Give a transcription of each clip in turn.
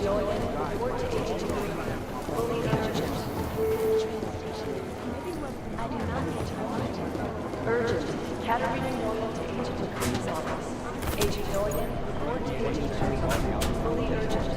Doyen, report to Agent Green. Fully urgent. I do not need to monitor. Urgent. Katarina Doyen to Agent Green's office. Agent Doyen, report to Agent Green. Fully urgent.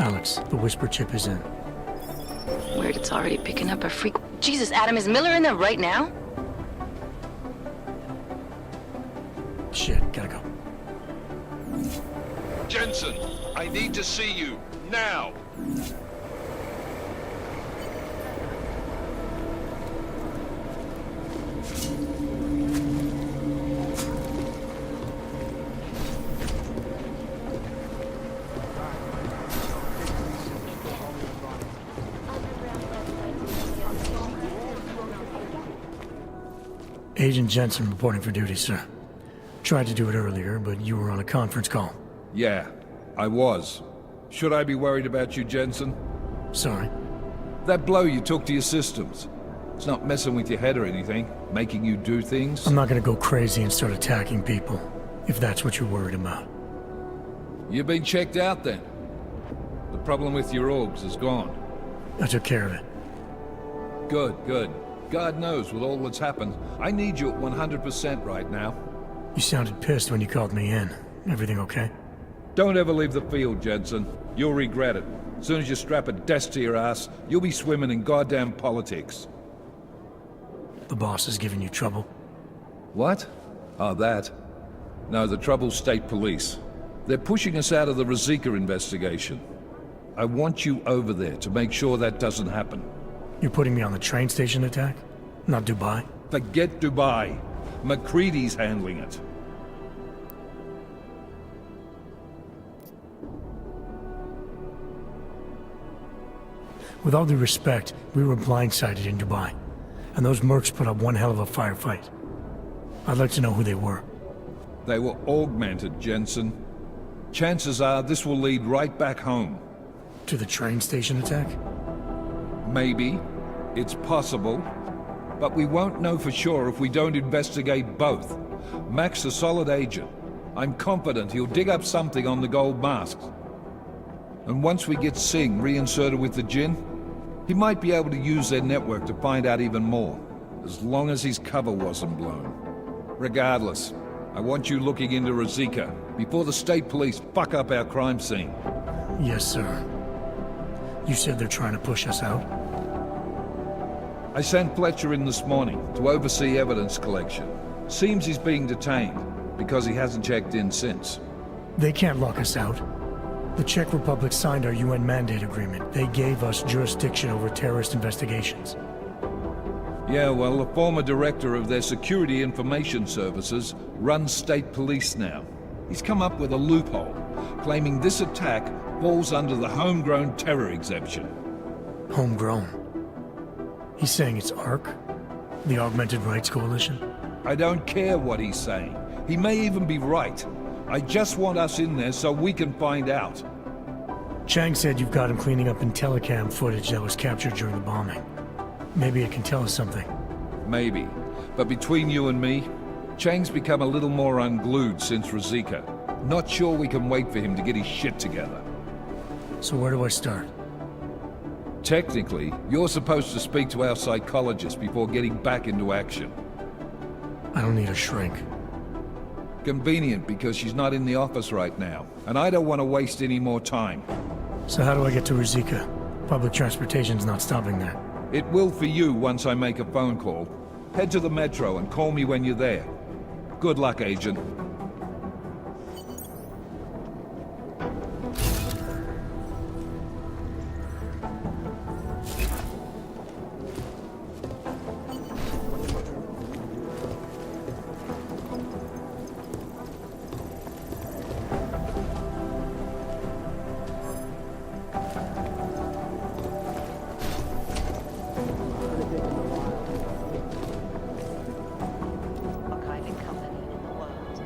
Alex, the whisper chip is in. Weird, it's already picking up a freak. Jesus, Adam, is Miller in there right now? Shit, gotta go. Jensen, I need to see you, now! Agent Jensen reporting for duty, sir. Tried to do it earlier, but you were on a conference call. Yeah, I was. Should I be worried about you, Jensen? Sorry. That blow you took to your systems. It's not messing with your head or anything, making you do things? I'm not gonna go crazy and start attacking people, if that's what you're worried about. You've been checked out then. The problem with your orgs is gone. I took care of it. Good, good. God knows with all that's happened, I need you at 100% right now. You sounded pissed when you called me in. Everything okay? Don't ever leave the field, Jensen. You'll regret it. As soon as you strap a desk to your ass, you'll be swimming in goddamn politics. The boss is giving you trouble? What? Oh, that? No, the trouble's state police. They're pushing us out of the Rosika investigation. I want you over there to make sure that doesn't happen. You're putting me on the train station attack? Not Dubai? Forget Dubai. McCready's handling it. With all due respect, we were blindsided in Dubai. And those mercs put up one hell of a firefight. I'd like to know who they were. They were augmented, Jensen. Chances are this will lead right back home. To the train station attack? Maybe. It's possible. But we won't know for sure if we don't investigate both. Mac's a solid agent. I'm confident he'll dig up something on the gold masks. And once we get Singh reinserted with the Jinn, he might be able to use their network to find out even more, as long as his cover wasn't blown. Regardless, I want you looking into Rosika before the state police fuck up our crime scene. Yes, sir. You said they're trying to push us out? I sent Fletcher in this morning to oversee evidence collection. Seems he's being detained, because he hasn't checked in since. They can't lock us out. The Czech Republic signed our UN mandate agreement. They gave us jurisdiction over terrorist investigations. Yeah, well, the former director of their security information services runs state police now. He's come up with a loophole, claiming this attack falls under the homegrown terror exemption. Homegrown? He's saying it's ARC? The Augmented Rights Coalition? I don't care what he's saying. He may even be right. I just want us in there so we can find out. Chang said you've got him cleaning up Intellicam footage that was captured during the bombing. Maybe it can tell us something. Maybe. But between you and me, Chang's become a little more unglued since Rosika. Not sure we can wait for him to get his shit together. So where do I start? Technically, you're supposed to speak to our psychologist before getting back into action. I don't need a shrink. Convenient because she's not in the office right now, and I don't want to waste any more time. So how do I get to Rosika? Public transportation's not stopping there. It will for you once I make a phone call. Head to the metro and call me when you're there. Good luck, Agent. What kind of company in the world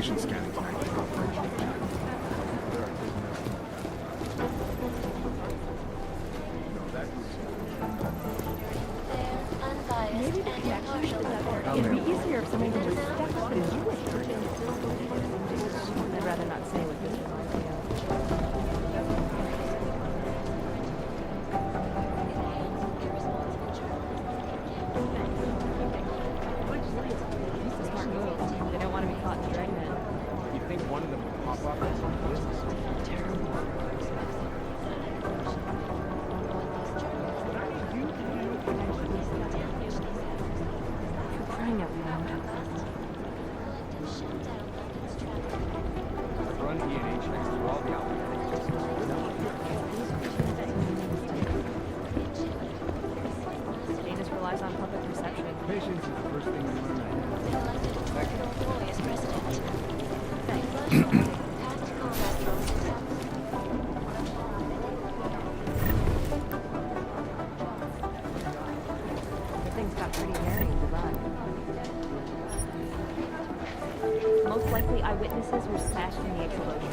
vision scanning to activate operational chat. Unbiased and impartial reporting. It'd be easier if someone could just step up and do it. I'd rather not say what this reminds me of. It's a smart move. They don't want to be caught in the dragnet. You'd think one of them would pop up and solve the business. For crying out loud. Run E&H next to all the outlets. Janus relies on public perception. Patience is the first thing you learn ahead. Glorious president. Past combat drones Things got pretty hairy in Dubai. Most likely eyewitnesses were smashed in the explosion.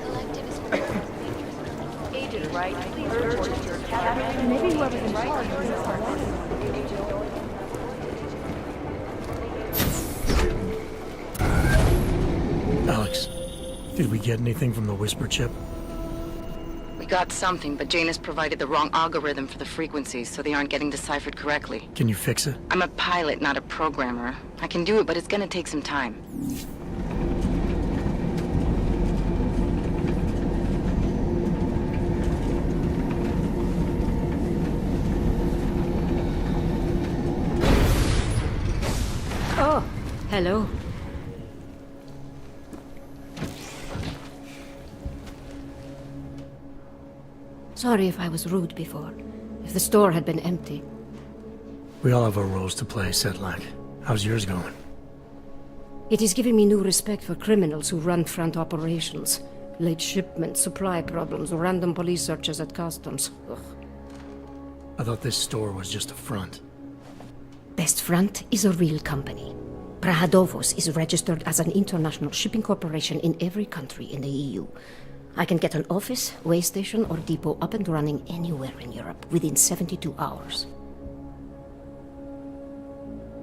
collective is dangerous. Agent Wright, please report to your academy. Maybe whoever's in charge was a smart Alex, did we get anything from the Whisper chip? We got something, but Janus provided the wrong algorithm for the frequencies, so they aren't getting deciphered correctly. Can you fix it? I'm a pilot, not a programmer. I can do it, but it's gonna take some time. Oh, hello. Sorry if I was rude before. If the store had been empty. We all have our roles to play, Sedlak. How's yours going? It is giving me new respect for criminals who run front operations. Late shipments, supply problems, random police searches at customs. Ugh. I thought this store was just a front. Best Front is a real company. Prahadovos is registered as an international shipping corporation in every country in the EU. I can get an office, way station, or depot up and running anywhere in Europe within 72 hours.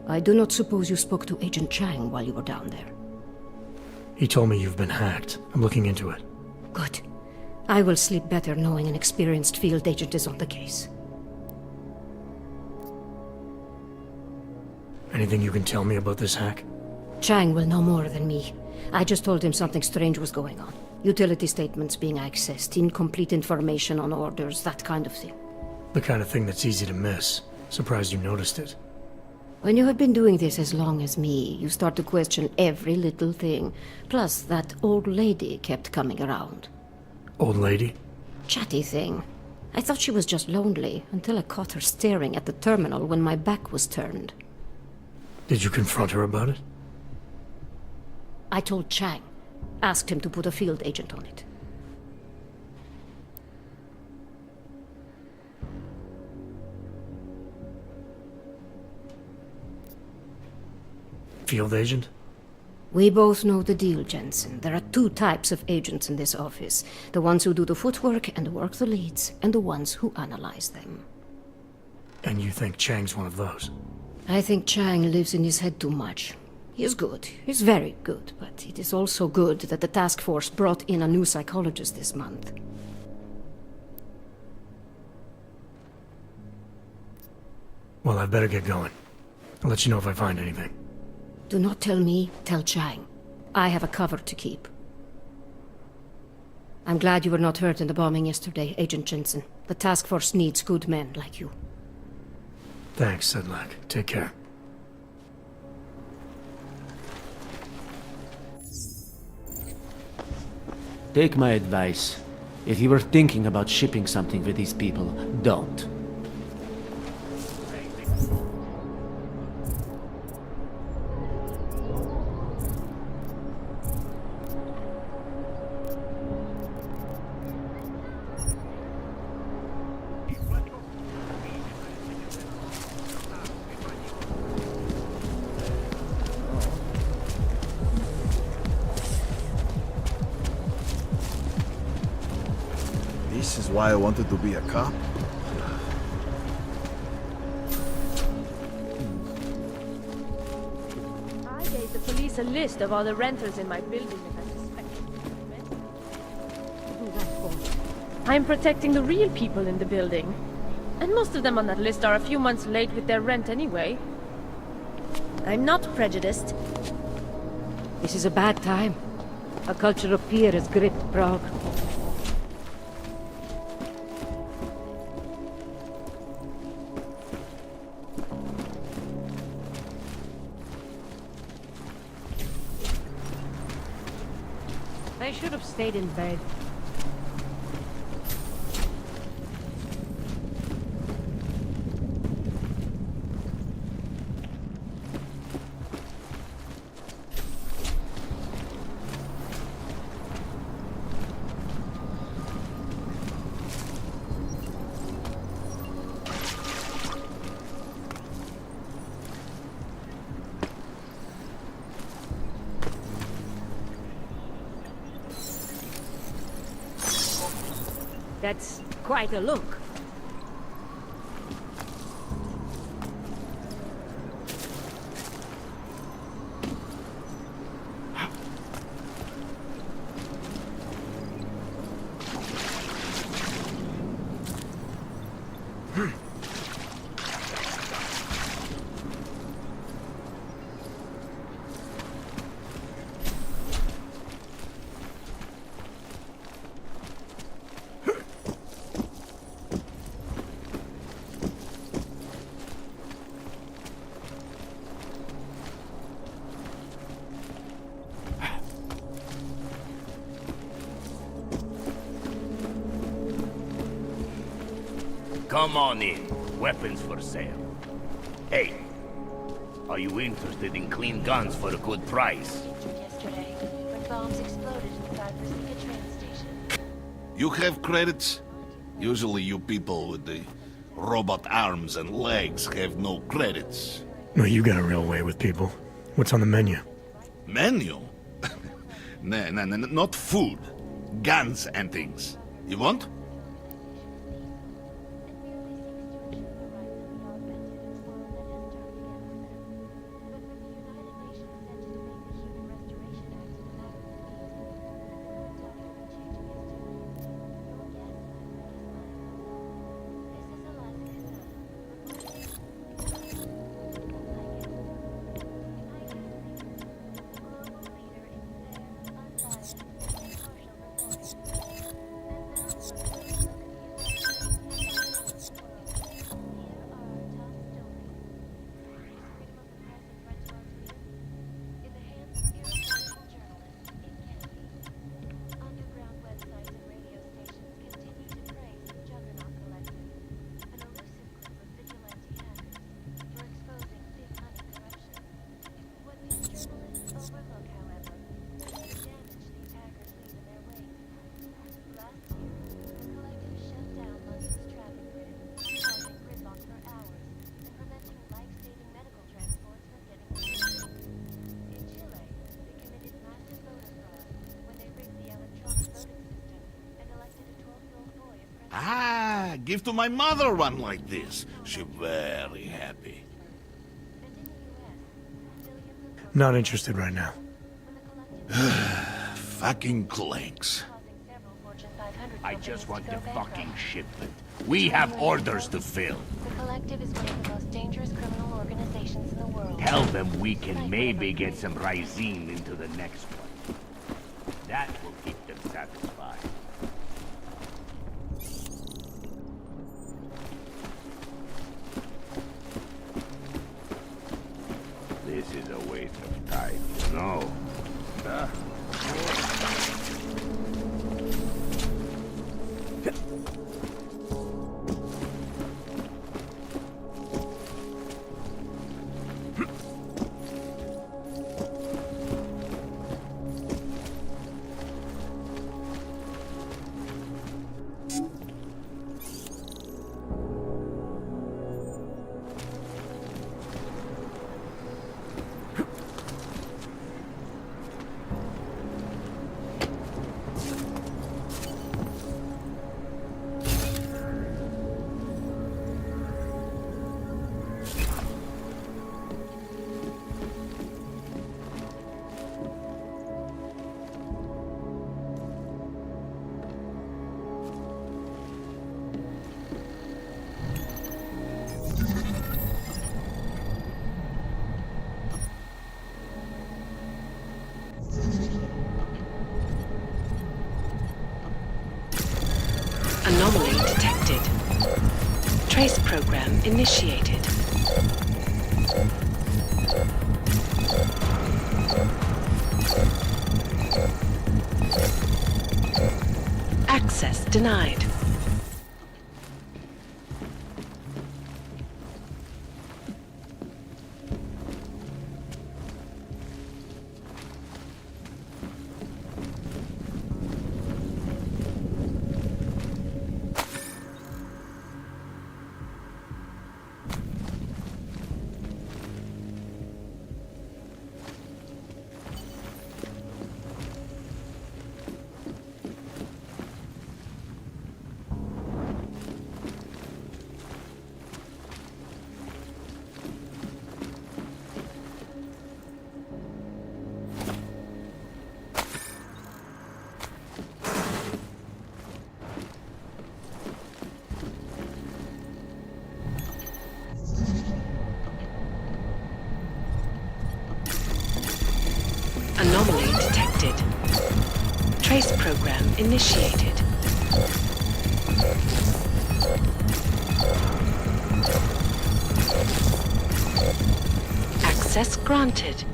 I do not suppose you spoke to Agent Chang while you were down there. He told me you've been hacked. I'm looking into it. Good. I will sleep better knowing an experienced field agent is on the case. Anything you can tell me about this hack? Chang will know more than me. I just told him something strange was going on. Utility statements being accessed, incomplete information on orders, that kind of thing. The kind of thing that's easy to miss. Surprised you noticed it. When you have been doing this as long as me, you start to question every little thing. Plus, that old lady kept coming around. Old lady? Chatty thing. I thought she was just lonely, until I caught her staring at the terminal when my back was turned. Did you confront her about it? I told Chang. Asked him to put a field agent on it. Field agent? We both know the deal, Jensen. There are two types of agents in this office. The ones who do the footwork and work the leads, and the ones who analyze them. And you think Chang's one of those? I think Chang lives in his head too much. He is good. He's very good, but it is also good that the task force brought in a new psychologist this month. Well, I'd better get going. I'll let you know if I find anything. Do not tell me, tell Chang. I have a cover to keep. I'm glad you were not hurt in the bombing yesterday, Agent Jensen. The task force needs good men like you. Thanks, Sedlak. Take care. Take my advice. If you were thinking about shipping something with these people, don't. why I wanted to be a cop? I gave the police a list of all the renters in my building that I suspected. I'm protecting the real people in the building. And most of them on that list are a few months late with their rent anyway. I'm not prejudiced. This is a bad time. A culture of fear has gripped Prague. I should have stayed in bed. That's quite a look. Come on in. Weapons for sale. Hey, are you interested in clean guns for a good price? Yesterday, when bombs exploded inside the train station. You have credits? Usually you people with the robot arms and legs have no credits. No, you got a real way with people. What's on the menu? Menu? Nah, not food. Guns and things. You want? Ah, give to my mother one like this. She very happy. Not interested right now. Fucking clanks. I just want the fucking shipment. We have orders to fill. The Collective is one of the most dangerous criminal organizations in the world. Tell them we can maybe get some Rysine into the next one. That will keep them satisfied. This is a waste of time, you know? Trace program initiated. Access denied. Anomaly detected. Trace program initiated. Access granted.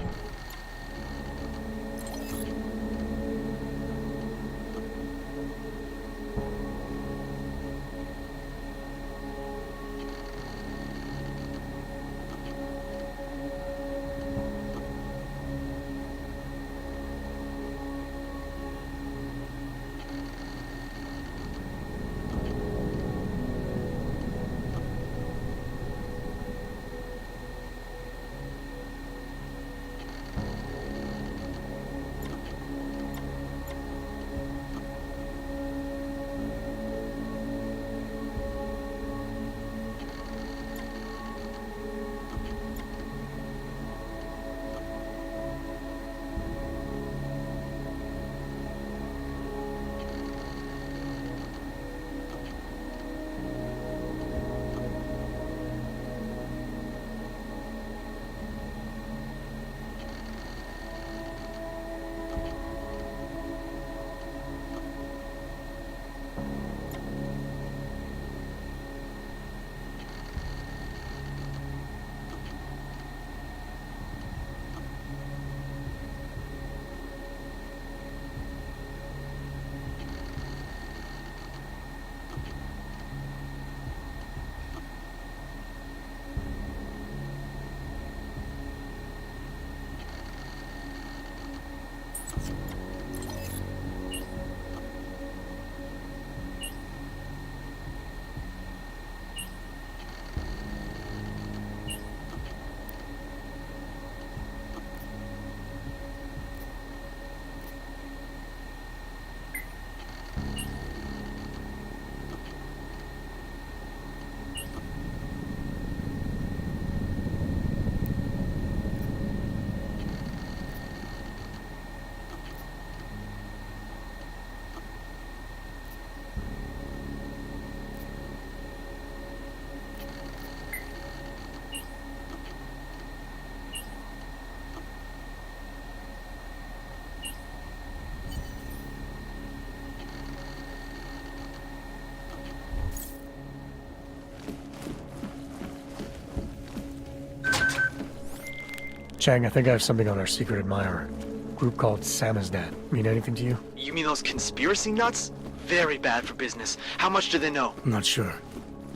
Chang, I think I have something on our secret admirer. Group called Samizdat. Mean anything to you? You mean those conspiracy nuts? Very bad for business. How much do they know? I'm not sure.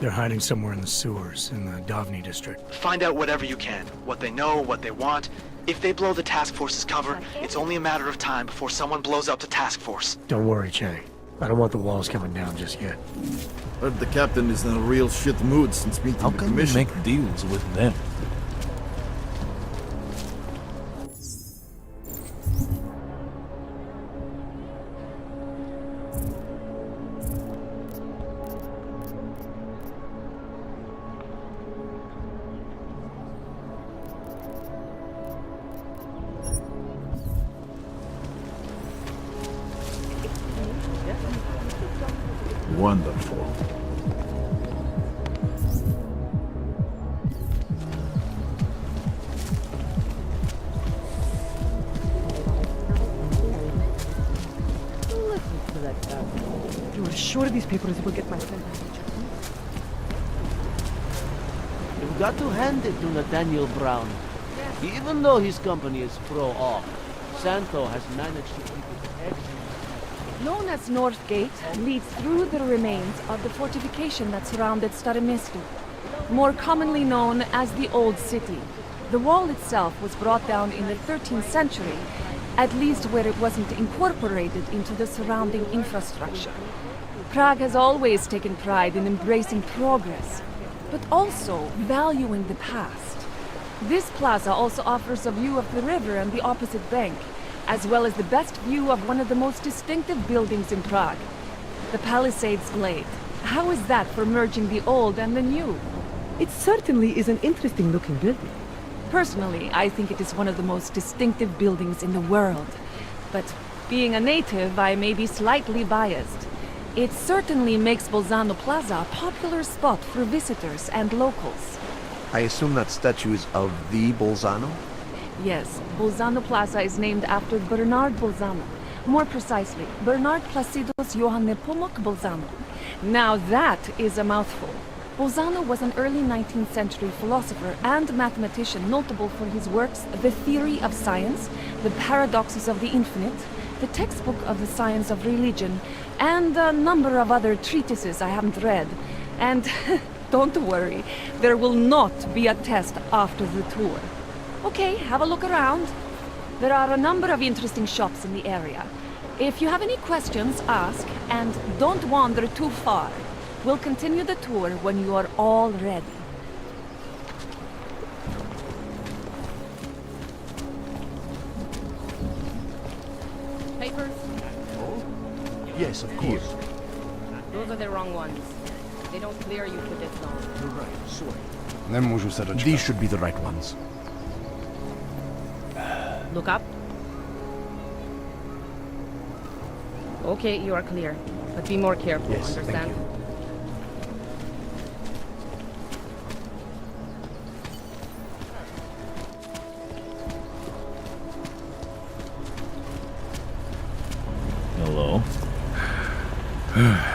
They're hiding somewhere in the sewers in the Davni district. Find out whatever you can. What they know, what they want. If they blow the task force's cover, it's only a matter of time before someone blows up the task force. Don't worry, Chang. I don't want the walls coming down just yet. Heard the captain is in a real shit mood since meeting the commission. How can we make deals with them? Wonderful. You are sure these papers will get my friend? got to hand it to Nathaniel Brown. Even though his company is pro-off, Santo has managed to keep it excellent. Known as North Gate, leads through the remains of the fortification that surrounded Staromesti, more commonly known as the Old City. The wall itself was brought down in the 13th century, at least where it wasn't incorporated into the surrounding infrastructure. Prague has always taken pride in embracing progress, but also valuing the past. This plaza also offers a view of the river and the opposite bank, as well as the best view of one of the most distinctive buildings in Prague, the Palisades Glade. How is that for merging the old and the new? It certainly is an interesting looking building. Personally, I think it is one of the most distinctive buildings in the world. But being a native, I may be slightly biased. It certainly makes Bolzano Plaza a popular spot for visitors and locals. I assume that statue is of the Bolzano? Yes, Bolzano Plaza is named after Bernard Bolzano. More precisely, Bernard Placidus Johann Nepomuk Bolzano. Now that is a mouthful. Bolzano was an early 19th century philosopher and mathematician notable for his works The Theory of Science, The Paradoxes of the Infinite, the textbook of the science of religion, and a number of other treatises I haven't read. And don't worry, there will not be a test after the tour. Okay, have a look around. There are a number of interesting shops in the area. If you have any questions, ask, and don't wander too far. We'll continue the tour when you are all ready. Papers? Yes, of course. Those are the wrong ones. They don't clear you for this long. You're right, sorry. These should be the right ones. Look up. Okay, you are clear. But be more careful, Yes, understand? thank you. Hello.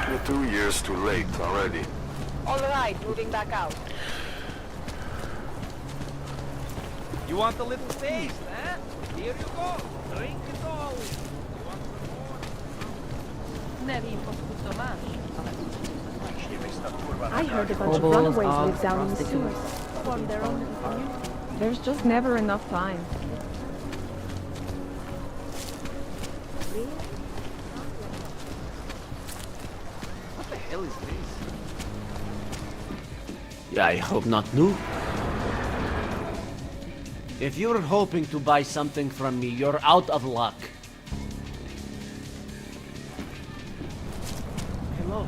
You're 2 years too late already. All right, moving back out. You want a little taste, eh? Here you go. Drink it all. I heard a bunch of runaways live down in the sewers. Form their own community. There's just never enough time. What the hell is this? Yeah, I hope not new. If you're hoping to buy something from me, you're out of luck. Hello.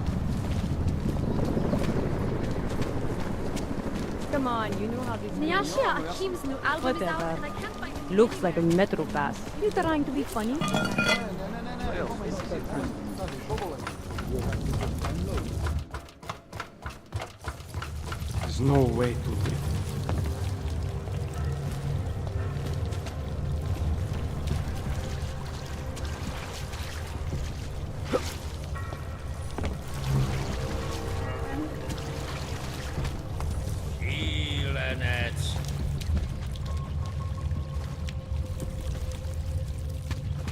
Come on, you know how this Nyasha, Akim's new album is out and I Whatever. can't find it. Looks like a metro pass. You trying to be funny? There's no way to live.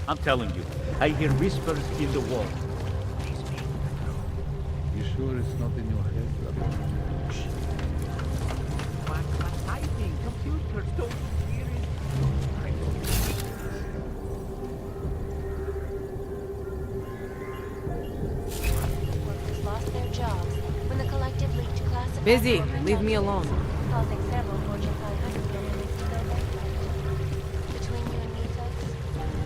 I'm telling you, I hear whispers in the wall. You sure it's not in your head, brother? I think computers don't hear it. Workers lost their jobs when the collective leaked classified Busy. corporate Leave me documents, alone. causing several Fortune 500 companies to go bankrupt. Between you and me, folks,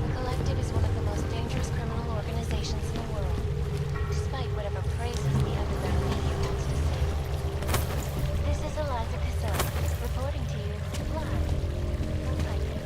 the collective is one of the most dangerous criminal organizations in the world, despite whatever praises the underground media wants to say. This is Eliza Cassell, reporting to you live from Hiding.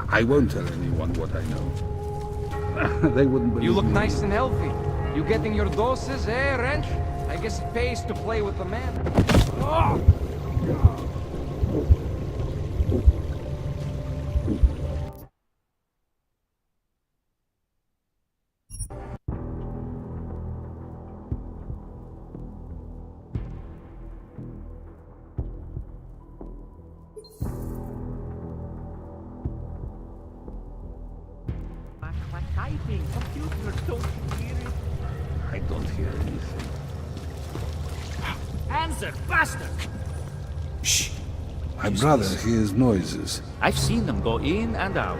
I won't tell anyone what I know. They wouldn't believe You look me. nice and healthy. You getting your doses, eh, Wrench? I guess it pays to play with the man. Oh! Typing, computers, don't you hear it? I don't hear anything. Answer, faster! Shh! My brother hears noises. I've seen them go in and out.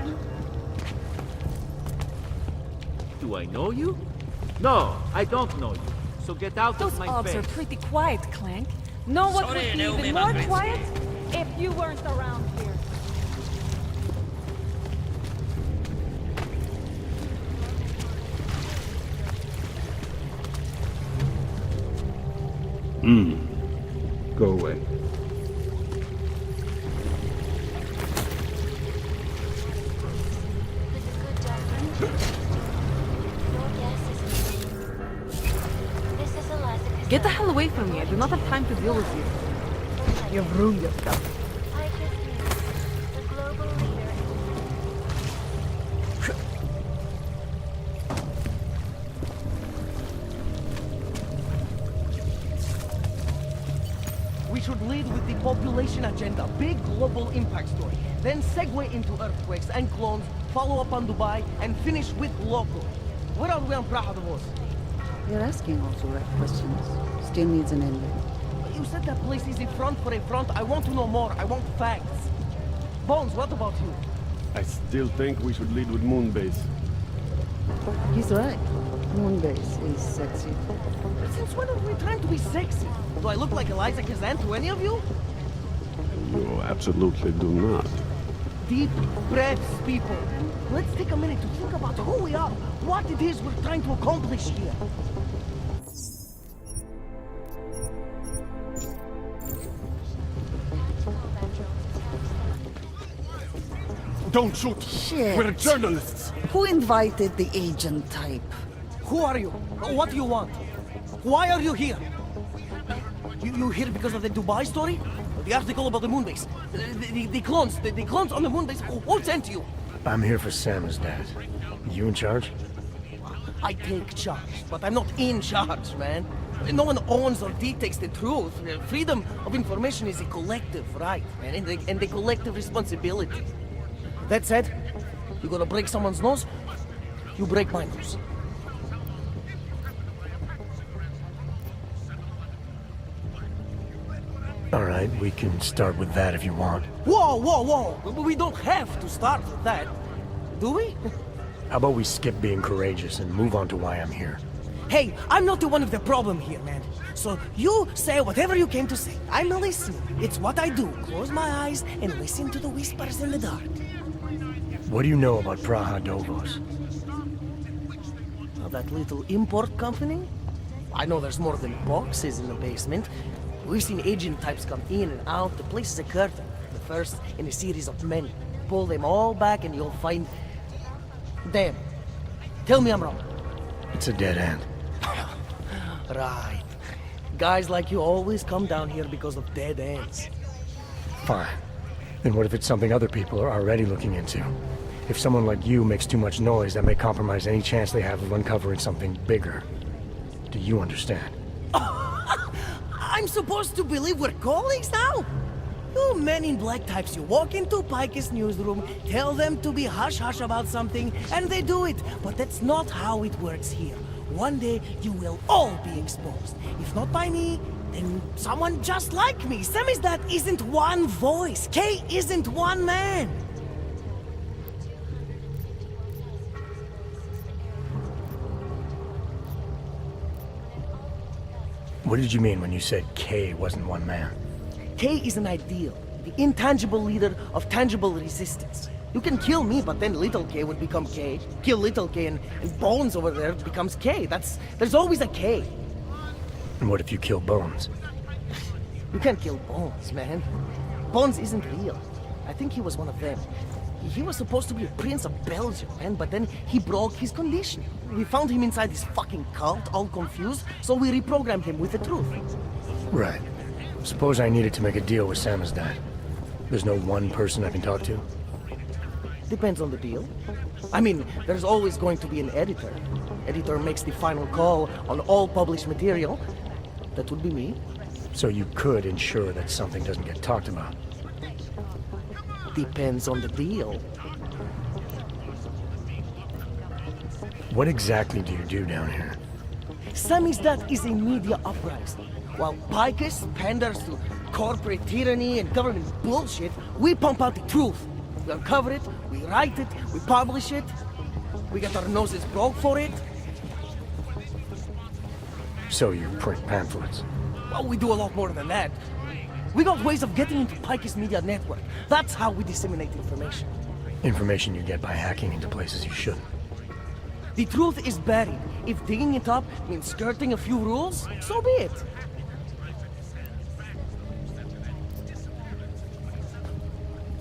Do I know you? No, I don't know you. So get out Those of my orbs face. are pretty quiet, Clank. Know what would be even more quiet? If you weren't around here. Go away. Get the hell away from me. I do not have time to deal with you. You've ruined yourself. We should lead with the population agenda, big global impact story. Then segue into earthquakes and clones, follow up on Dubai, and finish with local. Where are we on Praha Davos? You're asking all the right questions. Still needs an ending. You said that place is a front for a front. I want to know more. I want facts. Bones, what about you? I still think we should lead with Moonbase. He's right. Moonbase is sexy. Since when are we trying to be sexy? Do I look like Eliza Kazan to any of you? You absolutely do not. Deep breaths, people. Let's take a minute to think about who we are, what it is we're trying to accomplish here. Don't shoot! Shit. We're journalists! Who invited the agent type? Who are you? What do you want? Why are you here? You here because of the Dubai story? The article about the moonbase? The clones on the moonbase? Who sent you? I'm here for Sam's dad. You in charge? I take charge, but I'm not in charge, man. No one owns or dictates the truth. Freedom of information is a collective right, man, and a collective responsibility. That said, you gonna break someone's nose? You break my nose. All right, we can start with that if you want. Whoa! We don't have to start with that, do we? How about we skip being courageous and move on to why I'm here? Hey, I'm not the one of the problem here, man. So you say whatever you came to say. I'm listening. It's what I do. Close my eyes and listen to the whispers in the dark. What do you know about Praha Davos? That little import company? I know there's more than boxes in the basement. We've seen agent types come in and out. The place is a curtain. The first in a series of many. Pull them all back and you'll find... Damn. Tell me I'm wrong. It's a dead end. Right. Guys like you always come down here because of dead ends. Fine. Then what if it's something other people are already looking into? If someone like you makes too much noise, that may compromise any chance they have of uncovering something bigger. Do you understand? I'm supposed to believe we're colleagues now? You men in black types, you walk into Pike's newsroom, tell them to be hush-hush about something, and they do it. But that's not how it works here. One day, you will all be exposed. If not by me, then someone just like me. Samizdat isn't one voice. K isn't one man. What did you mean when you said K wasn't one man? K is an ideal, the intangible leader of tangible resistance. You can kill me, but then little K would become K. Kill little K and Bones over there becomes K. There's always a K. And what if you kill Bones? You can't kill Bones, man. Bones isn't real. I think he was one of them. He was supposed to be a prince of Belgium, man, but then he broke his condition. We found him inside this fucking cult, all confused, so we reprogrammed him with the truth. Right. Suppose I needed to make a deal with Samizdat. There's no one person I can talk to? Depends on the deal. I mean, there's always going to be an editor. Editor makes the final call on all published material. That would be me. So you could ensure that something doesn't get talked about? Depends on the deal. What exactly do you do down here? Samizdat is a media uprising. While Picus panders to corporate tyranny and government bullshit, we pump out the truth. We uncover it, we write it, we publish it. We get our noses broke for it. So you print pamphlets? Well, we do a lot more than that. We got ways of getting into Picus media network. That's how we disseminate information. Information you get by hacking into places you shouldn't. The truth is buried. If digging it up means skirting a few rules, so be it.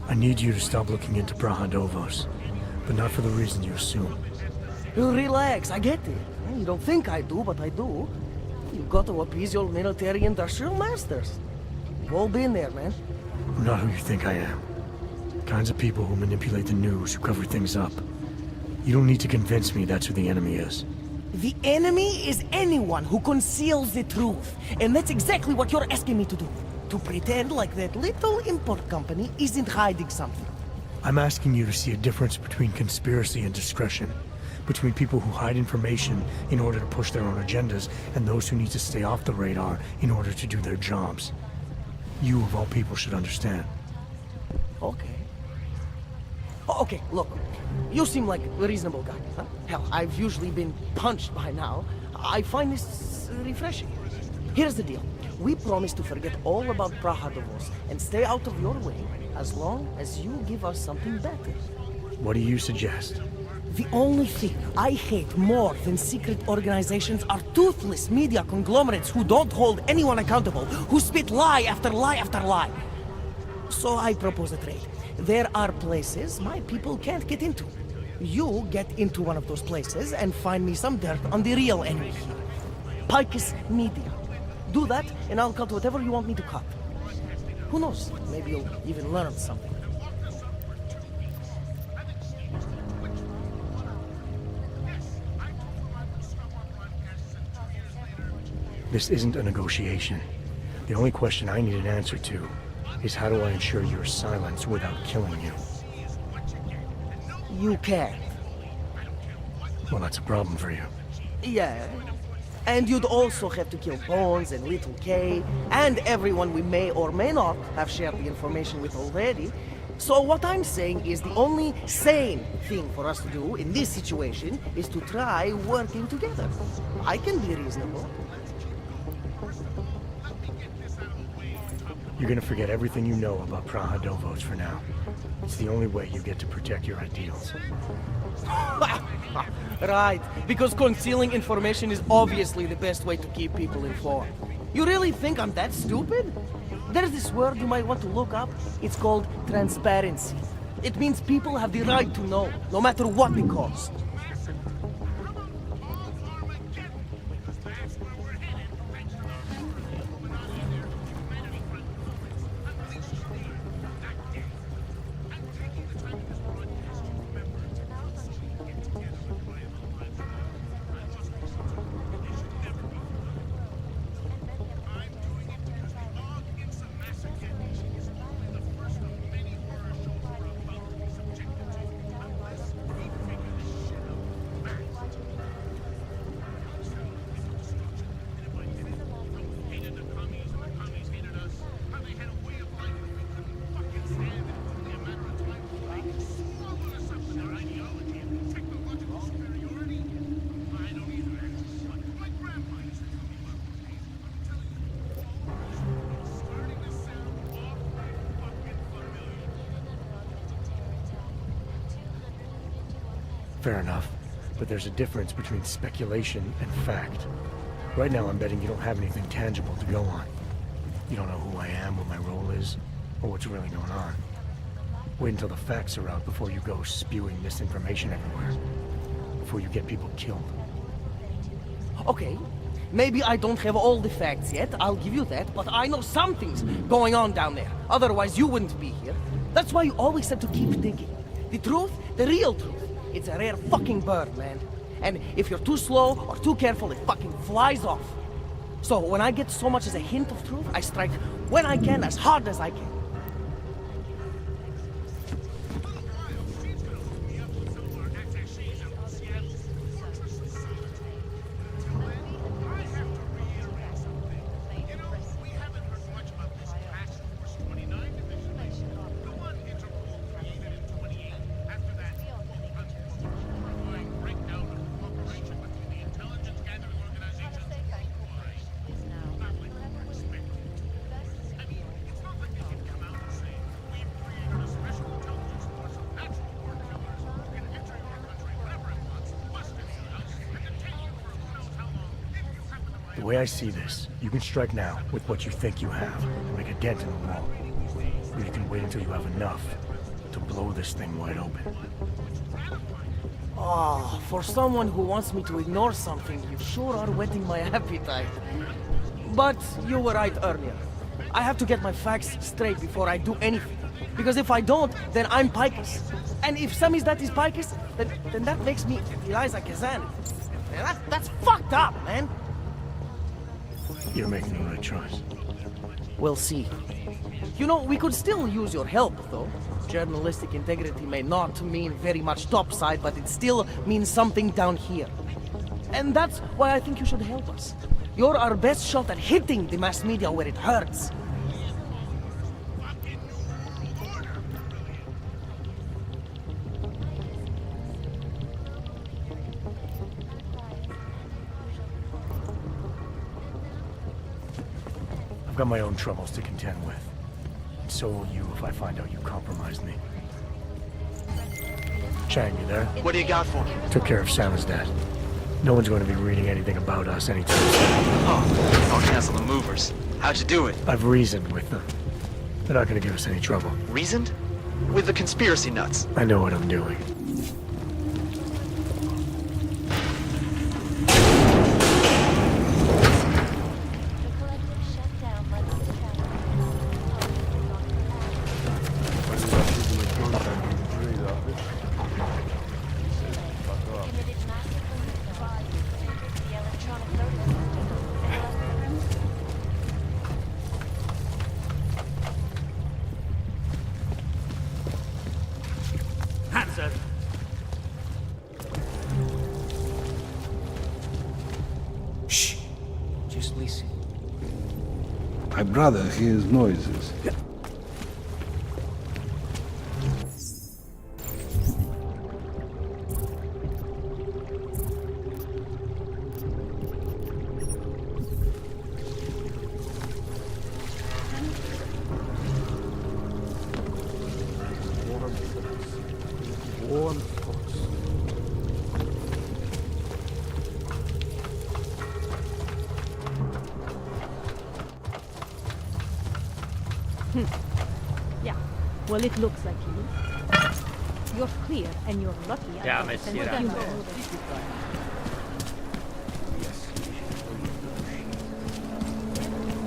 I need you to stop looking into Brahadovos, but not for the reason you assume. Relax, I get it. You don't think I do, but I do. You've got to appease your military-industrial masters. We've all been there, man. I'm not who you think I am. Kinds of people who manipulate the news, who cover things up. You don't need to convince me that's who the enemy is. The enemy is anyone who conceals the truth. And that's exactly what you're asking me to do. To pretend like that little import company isn't hiding something. I'm asking you to see a difference between conspiracy and discretion. Between people who hide information in order to push their own agendas and those who need to stay off the radar in order to do their jobs. You, of all people, should understand. Okay. Okay, look. You seem like a reasonable guy. Huh? Hell, I've usually been punched by now. I find this refreshing. Here's the deal. We promise to forget all about Brahadovos and stay out of your way as long as you give us something better. What do you suggest? The only thing I hate more than secret organizations are toothless media conglomerates who don't hold anyone accountable, who spit lie after lie after lie. So I propose a trade. There are places my people can't get into. You get into one of those places and find me some dirt on the real enemy here. Picus Media. Do that, and I'll cut whatever you want me to cut. Who knows? Maybe you'll even learn something. This isn't a negotiation. The only question I need an answer to is how do I ensure your silence without killing you? You can't. Well, that's a problem for you. Yeah. And you'd also have to kill Bones and Little K, and everyone we may or may not have shared the information with already. So what I'm saying is the only sane thing for us to do in this situation is to try working together. I can be reasonable. You're gonna forget everything you know about Brahadovos for now. It's the only way you get to protect your ideals. Right, because concealing information is obviously the best way to keep people informed. You really think I'm that stupid? There's this word you might want to look up. It's called transparency. It means people have the right to know, no matter what the cost. Fair enough, but there's a difference between speculation and fact. Right now I'm betting you don't have anything tangible to go on. You don't know who I am, what my role is, or what's really going on. Wait until the facts are out before you go spewing misinformation everywhere. Before you get people killed. Okay, maybe I don't have all the facts yet, I'll give you that, but I know something's going on down there. Otherwise you wouldn't be here. That's why you always have to keep digging. The truth, the real truth, it's a rare fucking bird, man. And if you're too slow or too careful, it fucking flies off. So when I get so much as a hint of truth, I strike when I can, as hard as I can. The way I see this, you can strike now with what you think you have and make a dent in the wall. Or you can wait until you have enough to blow this thing wide open. Oh, for someone who wants me to ignore something, you sure are whetting my appetite. But you were right earlier. I have to get my facts straight before I do anything. Because if I don't, then I'm Picus. And if Samizdat is Picus, then that makes me Eliza Kazan. And that's fucked up, man. You're making the right choice. We'll see. You know, we could still use your help, though. Journalistic integrity may not mean very much topside, but it still means something down here. And that's why I think you should help us. You're our best shot at hitting the mass media where it hurts. I've got my own troubles to contend with. And so will you if I find out you compromised me. Chang, you there? What do you got for me? Took care of Samizdat. No one's going to be reading anything about us anytime soon. Oh, cancel the movers. How'd you do it? I've reasoned with them. They're not going to give us any trouble. Reasoned? With the conspiracy nuts. I know what I'm doing. Answer. Shh. Just listen. My brother hears noises. Warm thoughts. Yeah. Well, it looks like you. You're clear, and you're lucky. Yeah, I Miss don't Sierra. think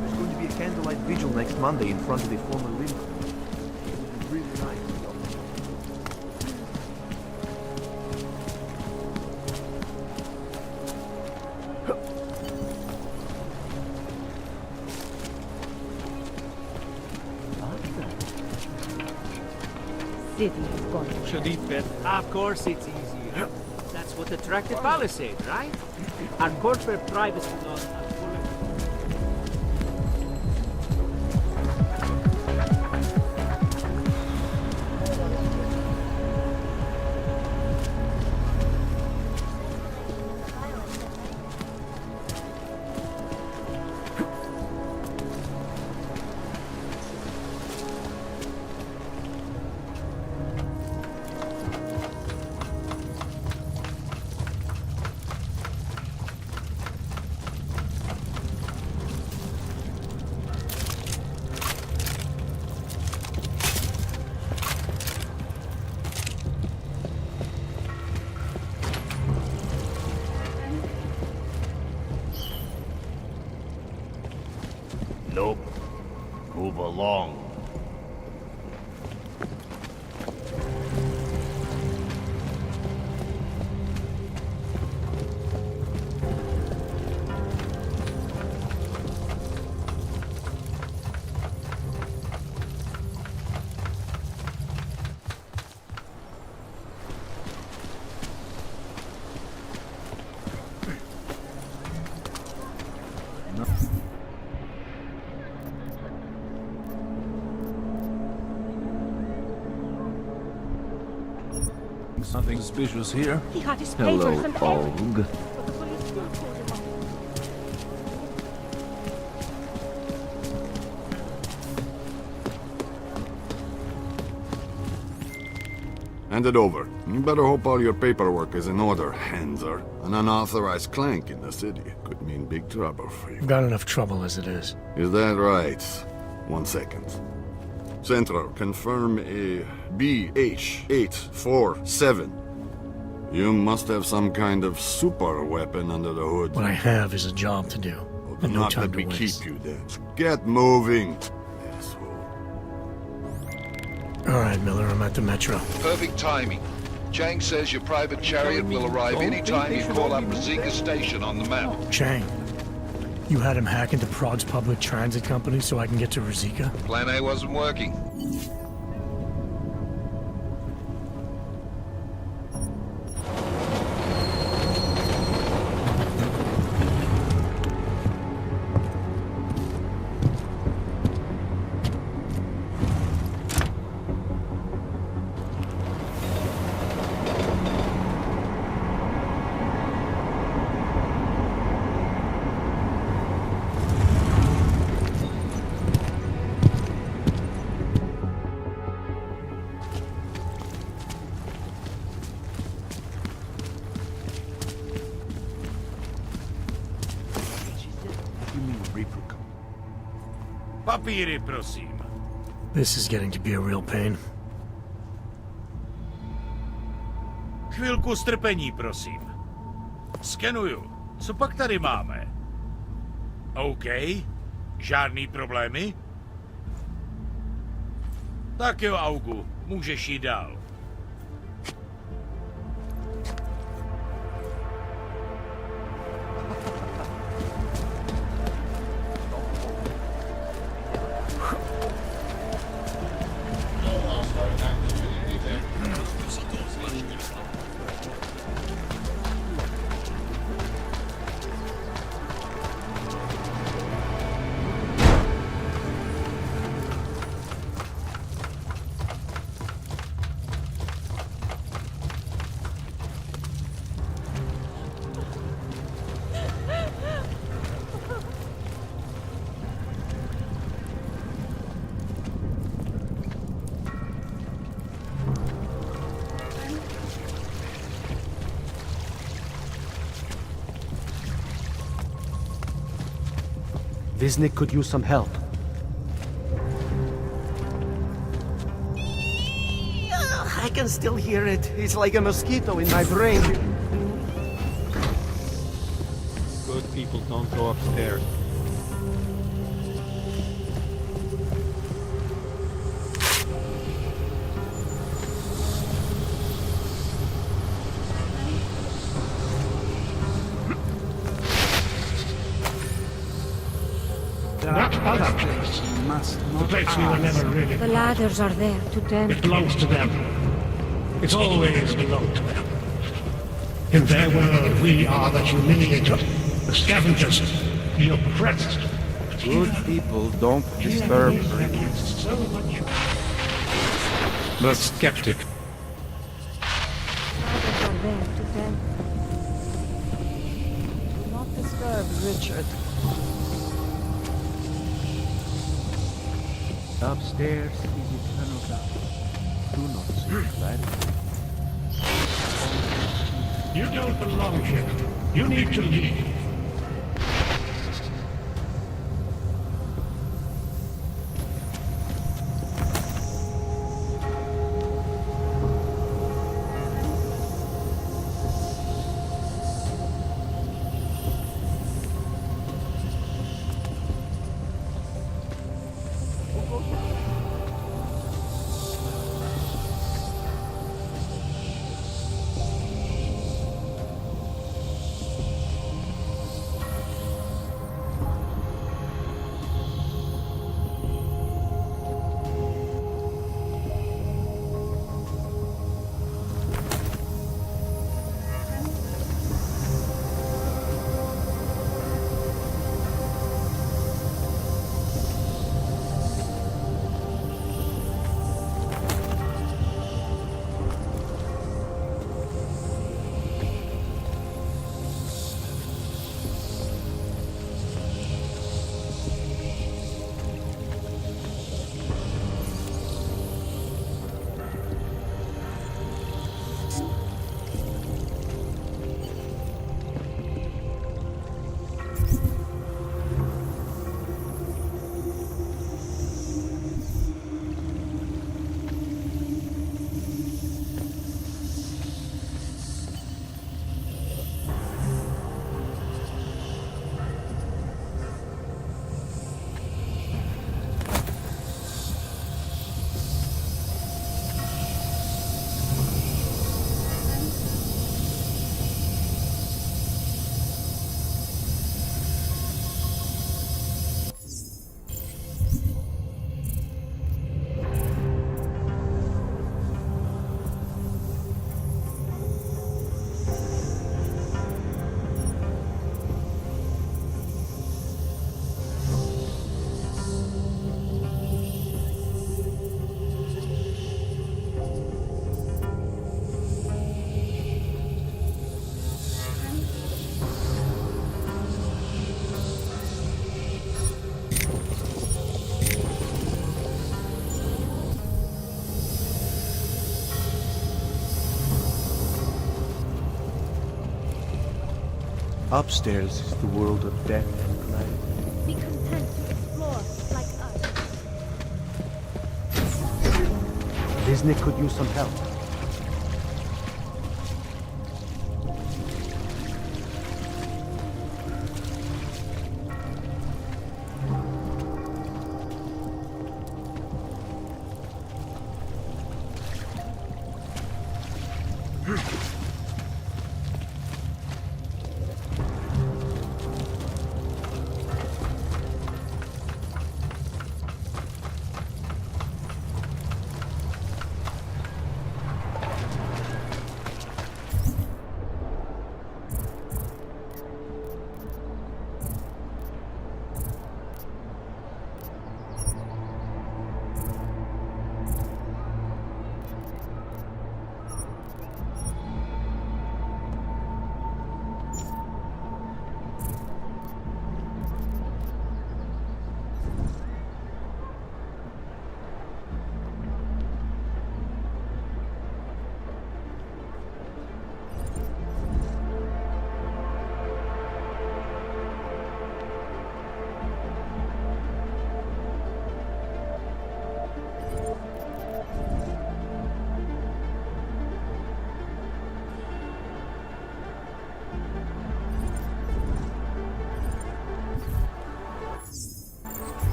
There's going to be a candlelight vigil next Monday in front of the former Lima. It would be really nice. city is gone. Should eat better. Of course it's easier. That's what attracted Palisade, right? Our corporate privacy laws are full of... Nope. Move along. Something suspicious here? He had his Hello, papers and Og. Hand it over. You better hope all your paperwork is in order, Hanser. An unauthorized clank in the city could mean big trouble for you. I've got enough trouble as it is. Is that right? 1 second. Central, confirm a BH-847. You must have some kind of super weapon under the hood. What I have is a job to do. And no Not time let to me waste. keep you then. Get moving, asshole. All right, Miller, I'm at the Metro. Perfect timing. Chang says your private chariot will arrive any time you call up Rizika Station on the map. Chang, you had him hack into Prague's public transit company so I can get to Rizika? Plan A wasn't working. Papíry, prosím. This is getting to be a real pain. Chvilku strpení, prosím. Skenuju. Co pak tady máme? OK. Žádný problémy? Tak jo, Augu. Můžeš jít dál. Viznik could use some help. I can still hear it. It's like a mosquito in my brain. Good people don't go upstairs. That other place must not. The place we were never really. The ladders are there to them. It belongs to them. It's always belonged to them. In their world, we are the humiliator, the scavengers, the oppressed. Good people don't disturb. So much. The skeptic. Ladders are there to them. Do not disturb Richard. Upstairs is eternal dark. Do not sleep, lad. You don't belong here. You need to leave. Upstairs is the world of death and clarity. Be content to explore like us. Disney could use some help.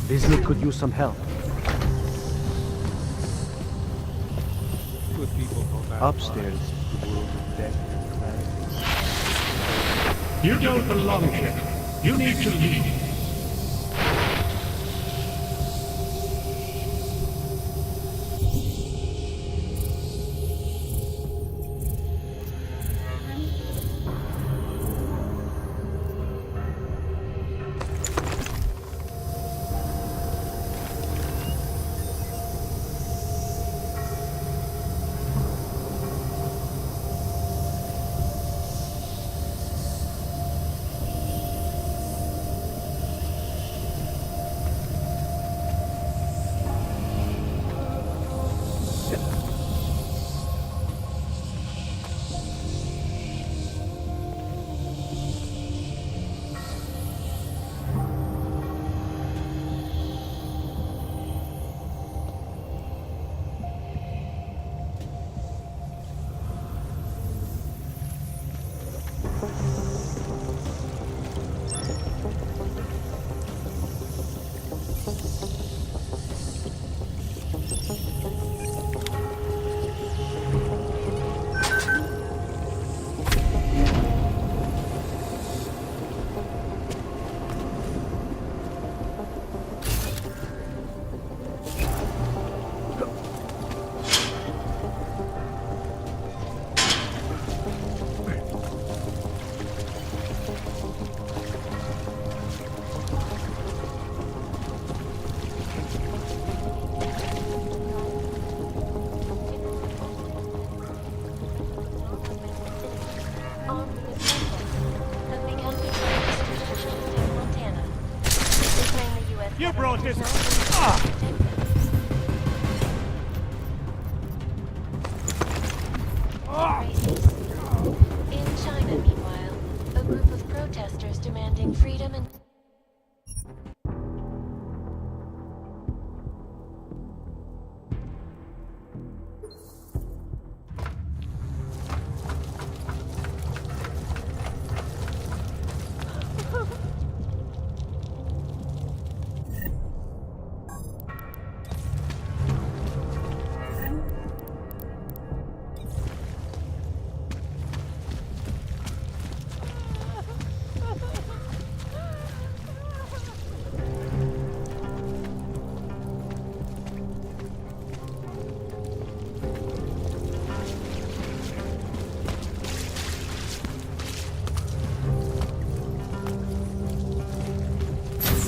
Disney could use some help. Good people go back. Upstairs is the world of death and clarity. You don't belong here. You need to leave. You brought this. In China, meanwhile, a group of protesters demanding freedom and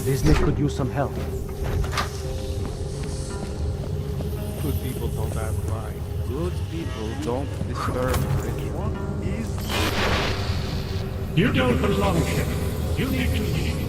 business could use some help. Good people don't ask why. Good people don't disturb rich one. You don't belong here. You need to leave.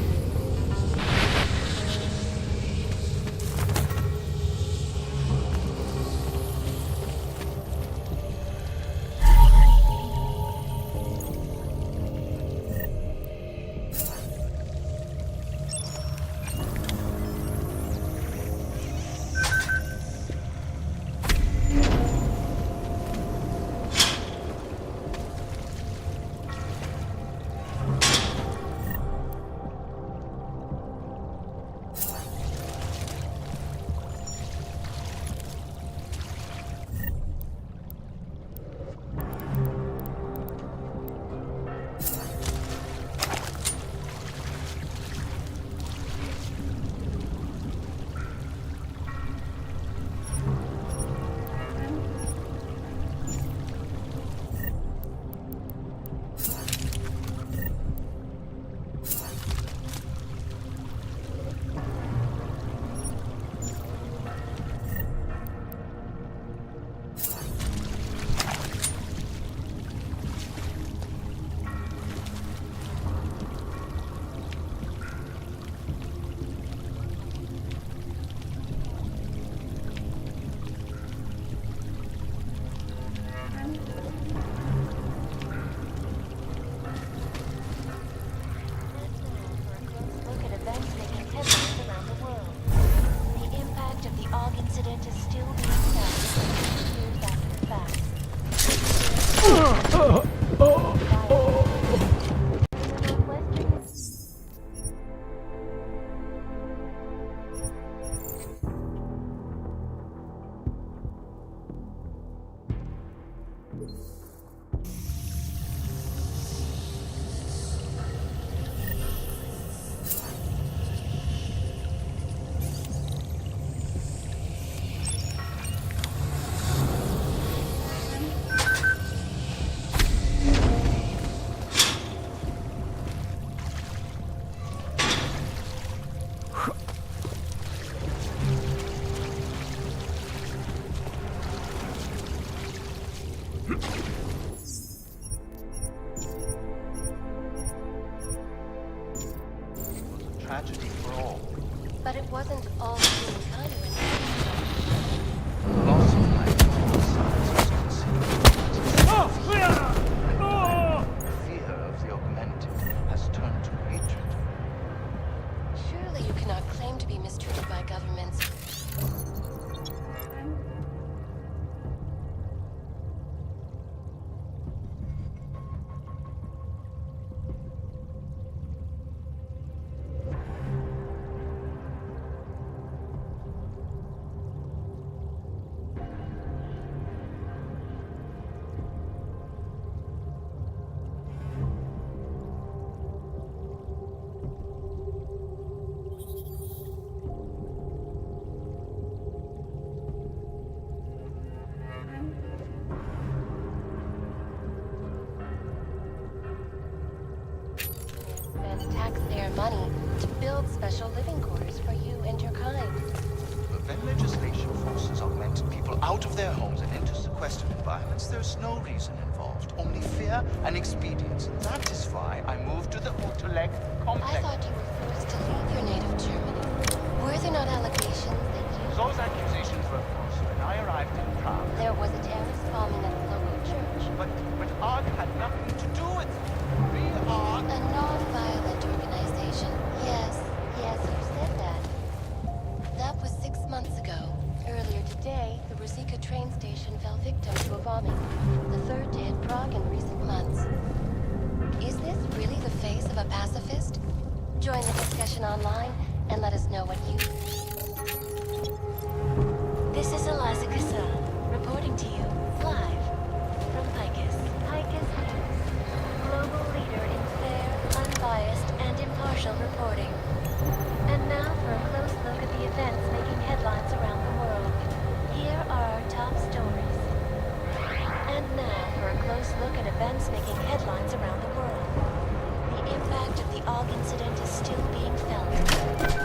Tragedy for all. But it wasn't all humankind who went The loss of life on all sides was considered. The fear of the augmented has turned to hatred. Surely you cannot claim to be mistreated by governments. Taxpayer money to build special living quarters for you and your kind. But when legislation forces augmented people out of their homes and into sequestered environments, there's no reason involved, only fear and expedience. That is why I moved to the Utrecht complex. I thought you were forced to leave your native Germany. Were there not allegations that you... Those accusations were false. When I arrived in Prague, There was a terrorist bombing at a local church. But Art had nothing to do with it. We are... A non-violent organization. Yes, you said that. That was 6 months ago. Earlier today, the Ruzicka train station fell victim to a bombing. The third day in Prague in recent months. Is this really the face of a pacifist? Join the discussion online and let us know what you... This is Eliza Cassell, reporting to you, live, from Picus. Picus News, global leader in fair, unbiased, and impartial reporting. And now for a close look at the events making headlines around the world. Here are our top stories. And now for a close look at events making headlines around the world. The impact of the AUG incident is still being felt.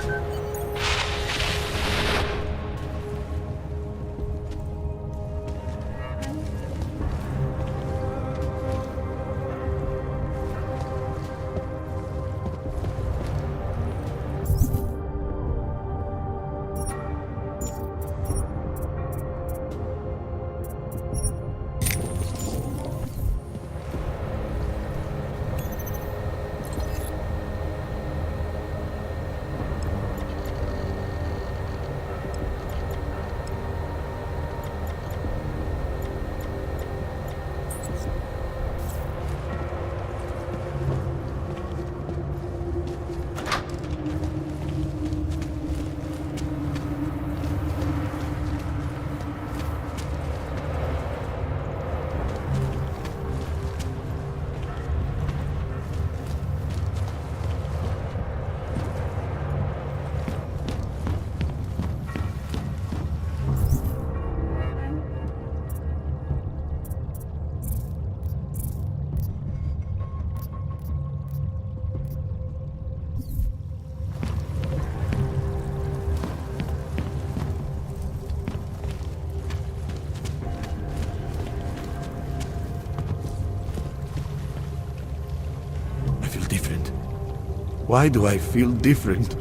Why do I feel different?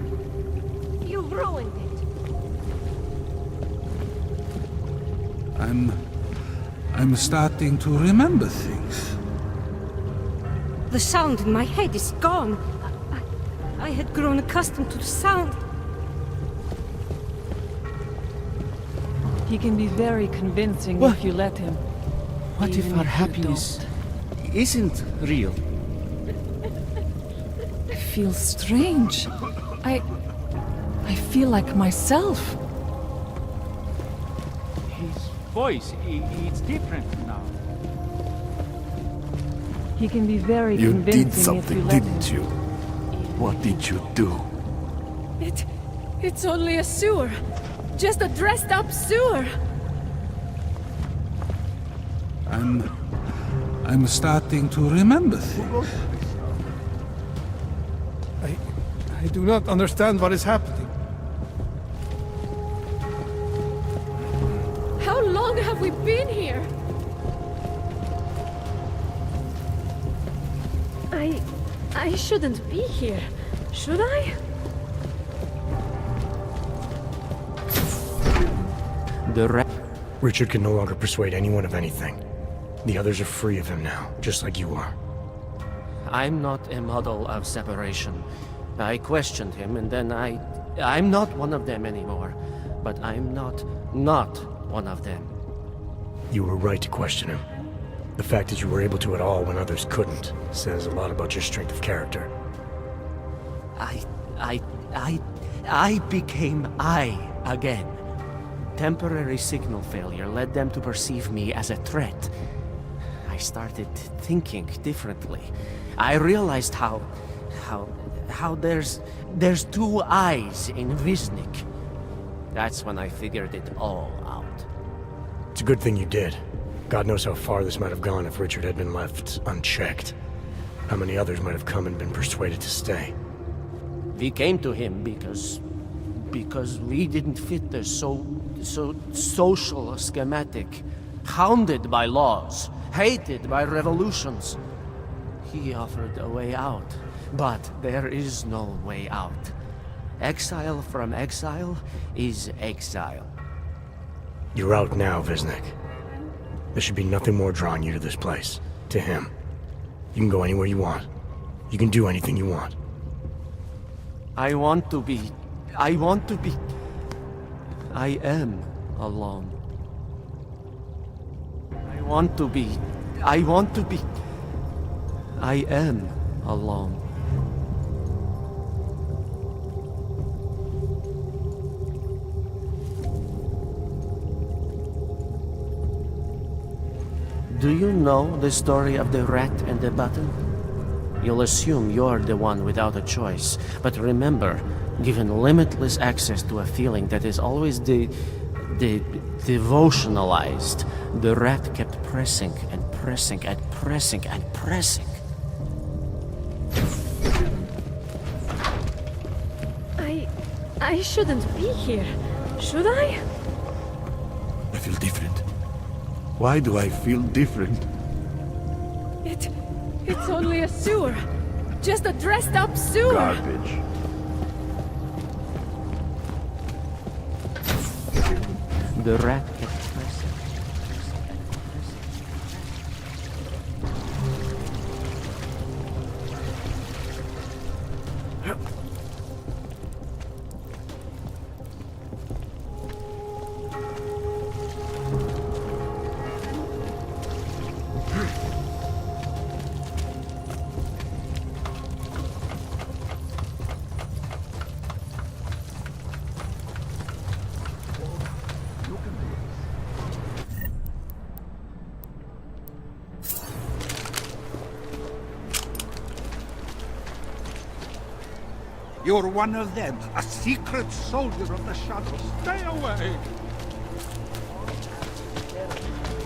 You ruined it. I'm starting to remember things. The sound in my head is gone. I had grown accustomed to the sound. He can be very convincing What? if you let him. What if Even our you happiness isn't real? I feel strange. I feel like myself. His voice, it's different now. He can be very You convincing did something, if you let didn't him. you? What did you do? It's only a sewer. Just a dressed up sewer. I'm starting to remember things. I do not understand what is happening. How long have we been here? I shouldn't be here, should I? Richard can no longer persuade anyone of anything. The others are free of him now, just like you are. I'm not a model of separation. I questioned him, and then I'm not one of them anymore. But I'm not one of them. You were right to question him. The fact that you were able to at all when others couldn't says a lot about your strength of character. I became I again. Temporary signal failure led them to perceive me as a threat. I started thinking differently. I realized how there's two eyes in Wisnik. That's when I figured it all out. It's a good thing you did. God knows how far this might have gone if Richard had been left unchecked. How many others might have come and been persuaded to stay. We came to him because we didn't fit the so social schematic, hounded by laws, hated by revolutions. He offered a way out, but there is no way out. Exile from exile is exile. You're out now, Wisnik. There should be nothing more drawing you to this place. To him. You can go anywhere you want. You can do anything you want. I want to be. I am alone. I am alone. Do you know the story of the rat and the button? You'll assume you're the one without a choice. But remember, given limitless access to a feeling that is always devotionalized, the rat kept pressing and pressing and pressing and pressing. I shouldn't be here, should I? I feel different. Why do I feel different? It's only a sewer. Just a dressed up sewer. Garbage. The rat kept pressing. You're one of them, a secret soldier of the shadows. Stay away!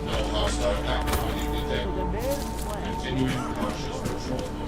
No hostile activity detected. Continuing cautious patrol.